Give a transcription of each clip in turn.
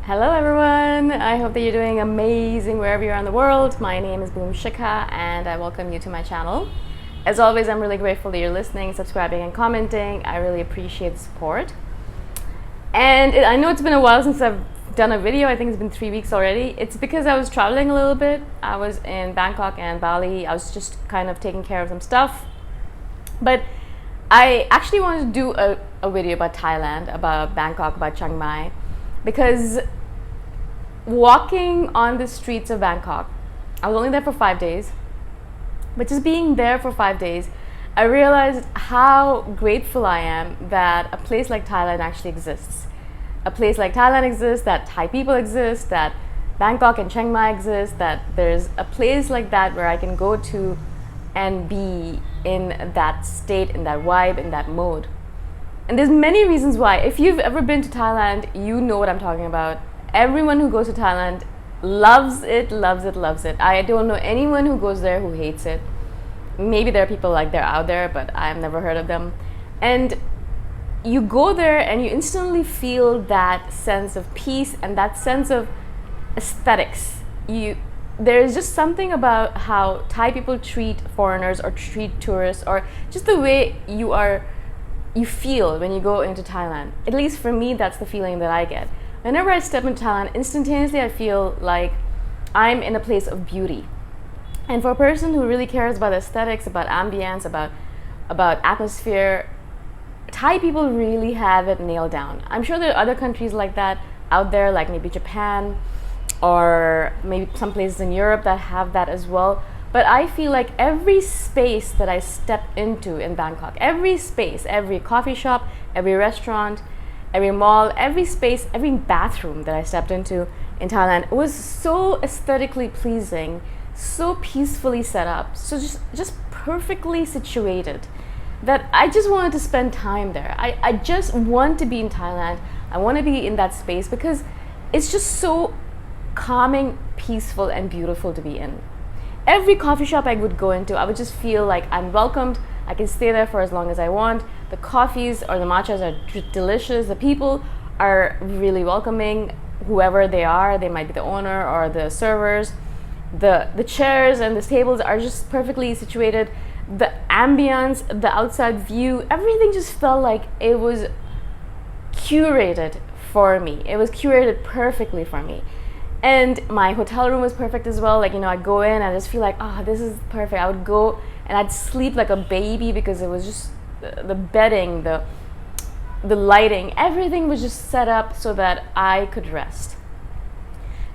Hello everyone! I hope that you're doing amazing wherever you are in the world. My name is Shikha and I welcome you to my channel. As always, I'm really grateful that you're listening, subscribing and commenting. I really appreciate the support. And I know it's been a while since I've done a video. I think it's been 3 weeks already. It's because I was traveling a little bit. I was in Bangkok and Bali. I was just kind of taking care of some stuff. But I actually wanted to do a video about Thailand, about Bangkok, about Chiang Mai. Because walking on the streets of Bangkok, I was only there for 5 days, but just being there for 5 days, I realized how grateful I am that a place like Thailand actually exists. A place like Thailand exists, that Thai people exist, that Bangkok and Chiang Mai exist, that there's a place like that where I can go to and be in that state, in that vibe, in that mode. And there's many reasons why. If you've ever been to Thailand, you know what I'm talking about. Everyone who goes to Thailand loves it, loves it, loves it. I don't know anyone who goes there who hates it. Maybe there are people like they're out there, but I've never heard of them. And you go there and you instantly feel that sense of peace and that sense of aesthetics. There's just something about how Thai people treat foreigners or treat tourists, or just the way you feel when you go into Thailand. At least for me, that's the feeling that I get. Whenever I step into Thailand, instantaneously I feel like I'm in a place of beauty. And for a person who really cares about aesthetics, about ambience, about atmosphere, Thai people really have it nailed down. I'm sure there are other countries like that out there, like maybe Japan, or maybe some places in Europe that have that as well. But I feel like every space that I step into in Bangkok, every space, every coffee shop, every restaurant, every mall, every space, every bathroom that I stepped into in Thailand was so aesthetically pleasing, so peacefully set up, so just perfectly situated that I just wanted to spend time there. I just want to be in Thailand. I want to be in that space because it's just so calming, peaceful, and beautiful to be in. Every coffee shop I would go into, I would just feel like I'm welcomed. I can stay there for as long as I want. The coffees or the matchas are delicious. The people are really welcoming, whoever they are. They might be the owner or the servers. The chairs and the tables are just perfectly situated. The ambience, the outside view, everything just felt like it was curated for me. It was curated perfectly for me. And my hotel room was perfect as well. Like, I'd go in, I just feel like, this is perfect. I would go and I'd sleep like a baby because it was just the bedding, the lighting, everything was just set up so that I could rest.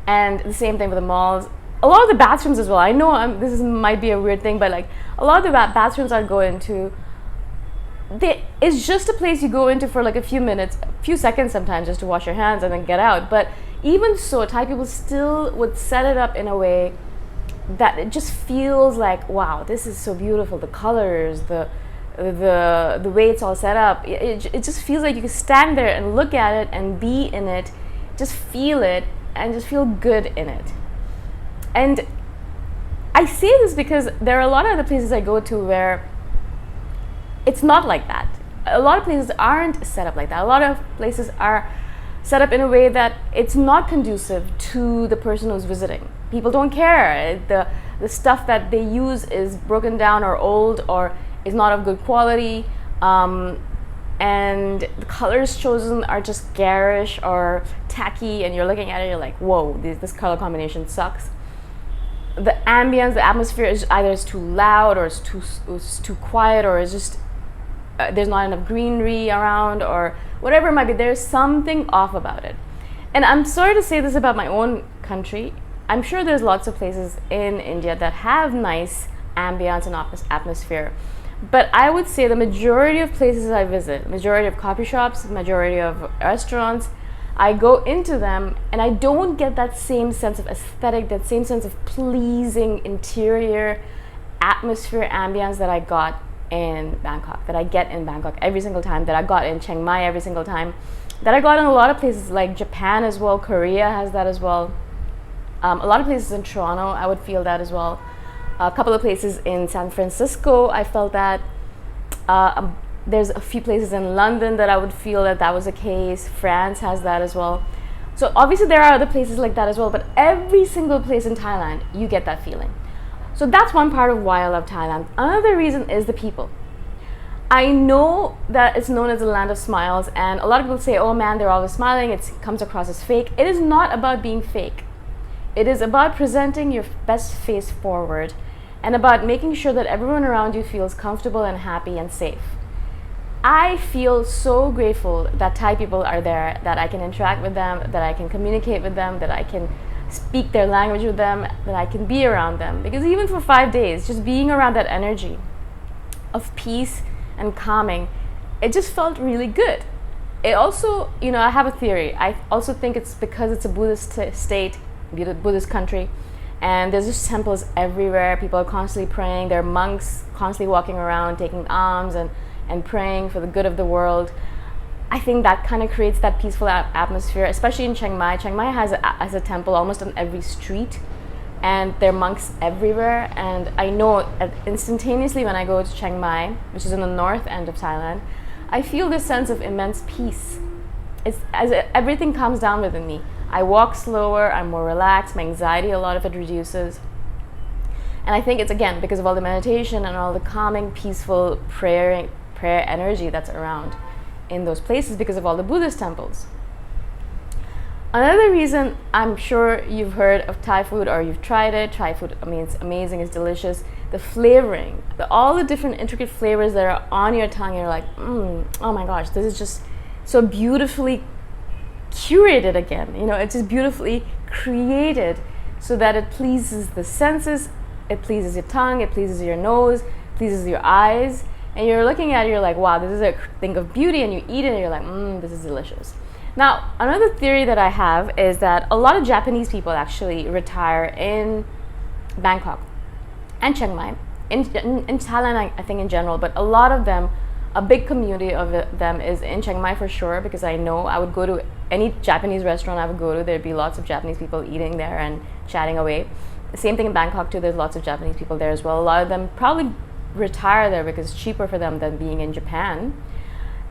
And the same thing with the malls. A lot of the bathrooms as well. I know this might be a weird thing, but like a lot of the bathrooms I'd go into, it's just a place you go into for like a few minutes, a few seconds sometimes, just to wash your hands and then get out. But even so, Thai people still would set it up in a way that it just feels like, wow, this is so beautiful. The colors, the way it's all set up, it just feels like you can stand there and look at it and be in it, just feel it and just feel good in it. And I say this because there are a lot of other places I go to where it's not like that. A lot of places aren't set up like that. A lot of places are set up in a way that it's not conducive to the person who's visiting. People don't care. The stuff that they use is broken down or old or is not of good quality. And the colors chosen are just garish or tacky, and you're looking at it, you're like, whoa, this color combination sucks. The ambience, the atmosphere is either it's too loud or it's too quiet, or it's just there's not enough greenery around, or whatever it might be. There's something off about it. And I'm sorry to say this about my own country. I'm sure there's lots of places in India that have nice ambience and atmosphere. But I would say the majority of places I visit, majority of coffee shops, majority of restaurants, I go into them and I don't get that same sense of aesthetic, that same sense of pleasing interior atmosphere, ambience that I got in Bangkok, that I get in Bangkok every single time, that I got in Chiang Mai every single time, that I got in a lot of places like Japan as well. Korea has that as well. A lot of places in Toronto, I would feel that as well. A couple of places in San Francisco, I felt that. There's a few places in London that I would feel that was the case. France has that as well. So obviously there are other places like that as well, but every single place in Thailand, you get that feeling. So that's one part of why I love Thailand. Another reason is the people. I know that it's known as the land of smiles, and a lot of people say, oh man, they're always smiling, it comes across as fake. It is not about being fake. It is about presenting your best face forward and about making sure that everyone around you feels comfortable and happy and safe. I feel so grateful that Thai people are there, that I can interact with them, that I can communicate with them, that I can speak their language with them, that I can be around them. Because even for 5 days, just being around that energy of peace and calming, it just felt really good. It also, I have a theory. I also think it's because it's a Buddhist state, Buddhist country, and there's just temples everywhere. People are constantly praying. There are monks constantly walking around, taking alms and praying for the good of the world. I think that kind of creates that peaceful atmosphere, especially in Chiang Mai. Chiang Mai has a temple almost on every street, and there are monks everywhere. And I know instantaneously when I go to Chiang Mai, which is in the north end of Thailand, I feel this sense of immense peace. It's as everything calms down within me. I walk slower, I'm more relaxed, my anxiety, a lot of it reduces. And I think it's, again, because of all the meditation and all the calming, peaceful prayer energy that's around in those places because of all the Buddhist temples. Another reason, I'm sure you've heard of Thai food or you've tried it. Thai food, it's amazing, it's delicious. The flavoring, all the different intricate flavors that are on your tongue, you're like, oh my gosh, this is just so beautifully curated again. It's just beautifully created so that it pleases the senses, it pleases your tongue, it pleases your nose, pleases your eyes. And you're looking at it, you're like, wow, this is a thing of beauty, and you eat it and you're like, this is delicious. Now, another theory that I have is that a lot of Japanese people actually retire in Bangkok and Chiang Mai, in Thailand, I think in general, but a lot of them, a big community of them is in Chiang Mai for sure, because I know I would go to any Japanese restaurant I would go to, there'd be lots of Japanese people eating there and chatting away. The same thing in Bangkok too, there's lots of Japanese people there as well. A lot of them probably retire there because it's cheaper for them than being in Japan.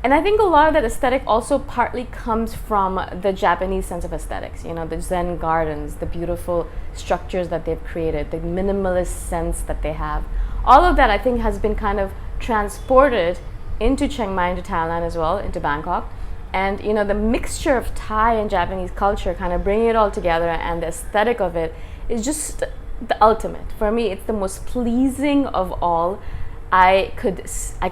And I think a lot of that aesthetic also partly comes from the Japanese sense of aesthetics, the Zen gardens, the beautiful structures that they've created, the minimalist sense that they have. All of that I think has been kind of transported into Chiang Mai, into Thailand as well, into Bangkok. And the mixture of Thai and Japanese culture, kind of bringing it all together, and the aesthetic of it is just the ultimate. For me, it's the most pleasing of all. I could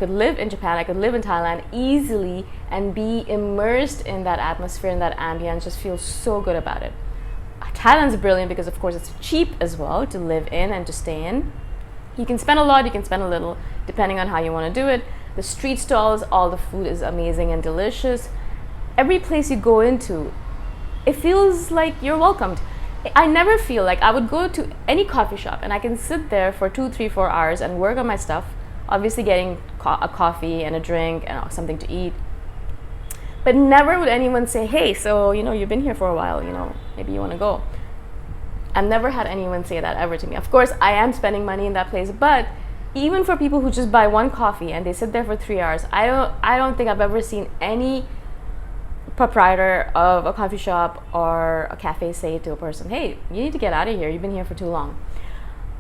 live in Japan, I could live in Thailand easily and be immersed in that atmosphere and that ambience, just feel so good about it. Thailand's brilliant because of course it's cheap as well to live in and to stay in. You can spend a lot, you can spend a little, depending on how you want to do it. The street stalls, all the food is amazing and delicious. Every place you go into, it feels like you're welcomed. I never feel like I would go to any coffee shop and I can sit there for 2, 3, 4 hours and work on my stuff, obviously getting a coffee and a drink and something to eat. But never would anyone say, hey, so, you've been here for a while, maybe you want to go. I've never had anyone say that ever to me. Of course, I am spending money in that place, but even for people who just buy one coffee and they sit there for 3 hours, I don't think I've ever seen any proprietor of a coffee shop or a cafe say to a person, hey, you need to get out of here, you've been here for too long.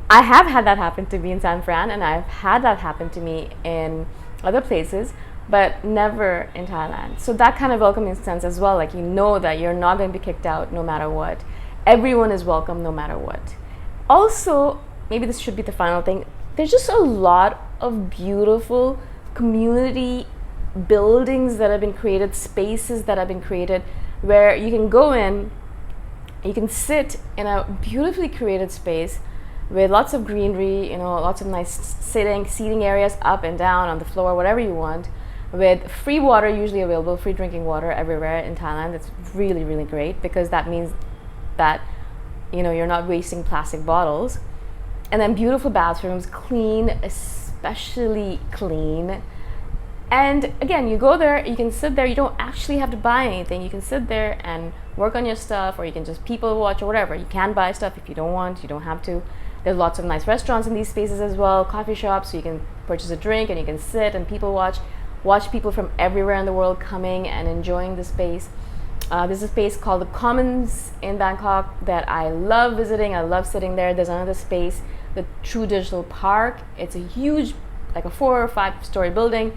I have had that happen to me in San Fran, and I've had that happen to me in other places, but never in Thailand. So that kind of welcoming sense as well, like that you're not going to be kicked out no matter what. Everyone is welcome no matter what. Also, maybe this should be the final thing, there's just a lot of beautiful community buildings that have been created, spaces that have been created where you can go in, you can sit in a beautifully created space with lots of greenery, lots of nice seating areas up and down on the floor, whatever you want, with free water usually available, free drinking water everywhere in Thailand. It's really, really great because that means that you're not wasting plastic bottles. And then beautiful bathrooms, clean, especially clean. And again, you go there, you can sit there, you don't actually have to buy anything. You can sit there and work on your stuff, or you can just people watch or whatever. You can buy stuff if you don't want, you don't have to. There's lots of nice restaurants in these spaces as well, coffee shops, so you can purchase a drink and you can sit and people watch people from everywhere in the world coming and enjoying the space. There's a space called the Commons in Bangkok that I love visiting. I love sitting there. There's another space, the True Digital Park. It's a huge, like a 4 or 5 story building.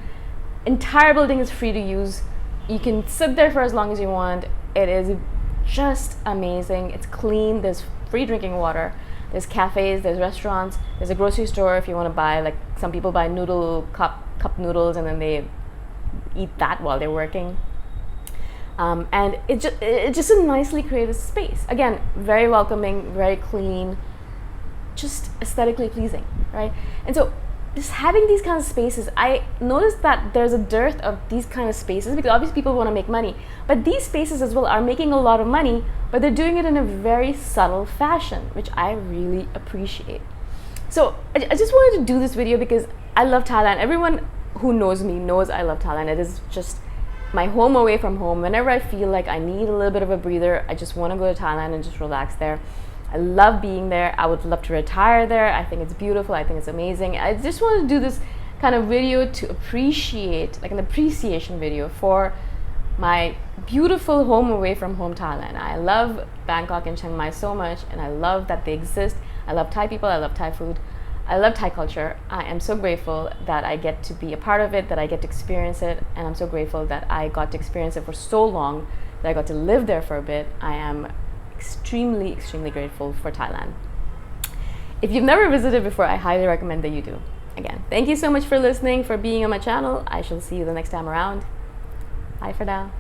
Entire building is free to use. You can sit there for as long as you want. It is just amazing. It's clean. There's free drinking water. There's cafes, there's restaurants, there's a grocery store if you want to buy, like some people buy cup noodles and then they eat that while they're working. And it's just a nicely created space. Again, very welcoming, very clean, just aesthetically pleasing, right? And so just having these kind of spaces, I noticed that there's a dearth of these kind of spaces because obviously people want to make money, but these spaces as well are making a lot of money, but they're doing it in a very subtle fashion, which I really appreciate. So I just wanted to do this video because I love Thailand. Everyone who knows me knows I love Thailand. It is just my home away from home. Whenever I feel like I need a little bit of a breather, I just want to go to Thailand and just relax there. I love being there. I would love to retire there. I think it's beautiful. I think it's amazing. I just wanted to do this kind of video to appreciate, like an appreciation video for my beautiful home away from home, Thailand. I love Bangkok and Chiang Mai so much, and I love that they exist. I love Thai people. I love Thai food. I love Thai culture. I am so grateful that I get to be a part of it, that I get to experience it, and I'm so grateful that I got to experience it for so long, that I got to live there for a bit. I am extremely, extremely grateful for Thailand. If you've never visited before, I highly recommend that you do. Again, thank you so much for listening, for being on my channel. I shall see you the next time around. Bye for now.